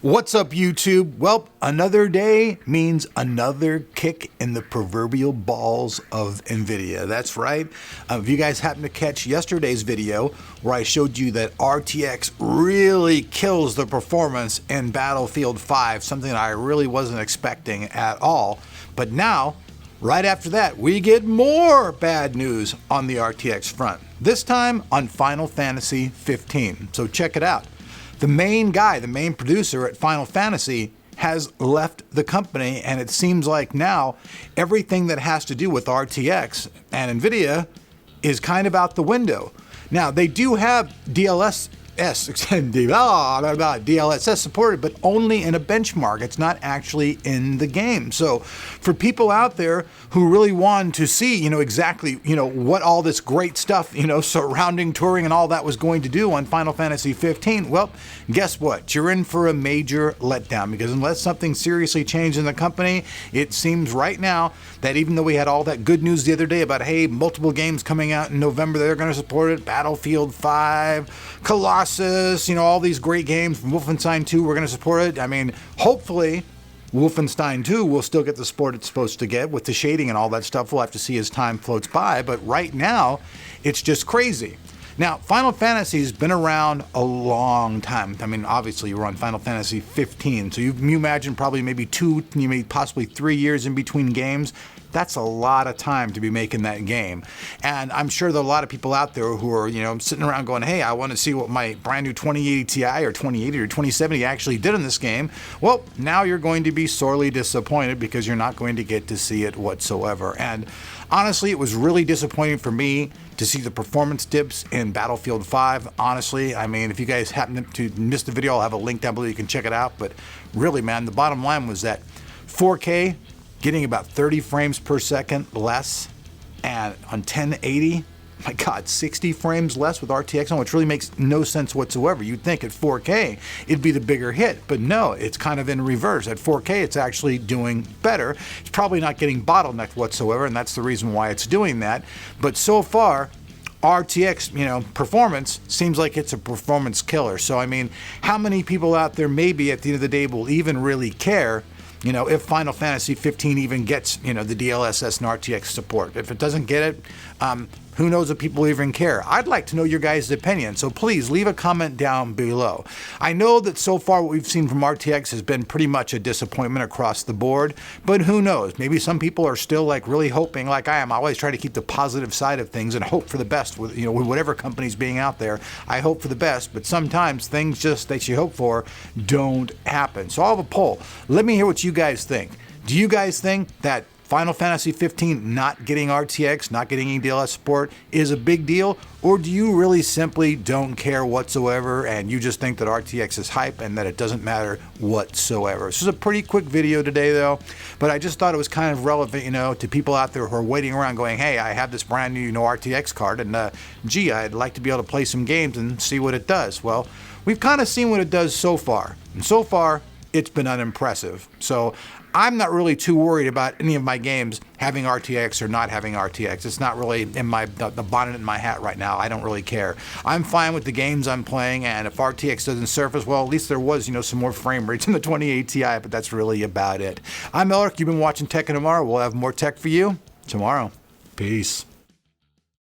What's up, YouTube? Well, another day means another kick in the proverbial balls of NVIDIA. That's right. If you guys happen to catch yesterday's video where I showed you that RTX really kills the performance in Battlefield 5, something that I really wasn't expecting at all. But now, right after that, we get more bad news on the RTX front. This time on Final Fantasy 15. So check it out. The main guy, the main producer at Final Fantasy has left the company, and it seems like now everything that has to do with RTX and NVIDIA is kind of out the window. Now, they do have DLSS supported, but only in a benchmark. It's not actually in the game. So for people out there who really want to see, exactly, what all this great stuff, surrounding touring and all that was going to do on Final Fantasy 15, well, guess what? You're in for a major letdown, because unless something seriously changed in the company, it seems right now that even though we had all that good news the other day about, hey, multiple games coming out in November, they're going to support it, Battlefield 5, Colossus, all these great games from Wolfenstein 2, we're going to support it. I mean, hopefully Wolfenstein 2 will still get the support it's supposed to get with the shading and all that stuff. We'll have to see as time floats by, but right now it's just crazy. Now, Final Fantasy's been around a long time. I mean, obviously you're on Final Fantasy 15, so you imagine probably maybe 2, maybe possibly 3 years in between games. That's a lot of time to be making that game. And I'm sure there are a lot of people out there who are, sitting around going, hey, I want to see what my brand new 2080 Ti or 2080 or 2070 actually did in this game. Well, now you're going to be sorely disappointed because you're not going to get to see it whatsoever. And honestly, it was really disappointing for me to see the performance dips in Battlefield 5. Honestly, I mean, if you guys happen to miss the video, I'll have a link down below, you can check it out. But really, man, the bottom line was that 4K, getting about 30 frames per second less, and on 1080, my God, 60 frames less with RTX on, which really makes no sense whatsoever. You'd think at 4K it'd be the bigger hit, but no, it's kind of in reverse. At 4K, it's actually doing better. It's probably not getting bottlenecked whatsoever, and that's the reason why it's doing that. But so far, RTX, performance seems like it's a performance killer. So, I mean, how many people out there maybe at the end of the day will even really care if Final Fantasy 15 even gets, the DLSS and RTX support? If it doesn't get it, who knows if people even care? I'd like to know your guys' opinion, so please leave a comment down below. I know that so far what we've seen from RTX has been pretty much a disappointment across the board, but who knows? Maybe some people are still really hoping, like I am. I always try to keep the positive side of things and hope for the best with, with whatever company's being out there. I hope for the best, but sometimes things just that you hope for don't happen. So I'll have a poll. Let me hear what you guys think. Do you guys think that Final Fantasy 15 not getting RTX, not getting any DLSS support is a big deal? Or do you really simply don't care whatsoever and you just think that RTX is hype and that it doesn't matter whatsoever? This is a pretty quick video today though, but I just thought it was kind of relevant, to people out there who are waiting around going, hey, I have this brand new, RTX card and gee, I'd like to be able to play some games and see what it does. Well, we've kind of seen what it does so far, and so far it's been unimpressive. So I'm not really too worried about any of my games having RTX or not having RTX. It's not really in the bonnet in my hat right now. I don't really care. I'm fine with the games I'm playing, and if RTX doesn't surface, well, at least there was, some more frame rates in the 2080 Ti, but that's really about it. I'm Elric. You've been watching Tech and Tomorrow. We'll have more tech for you tomorrow. Peace.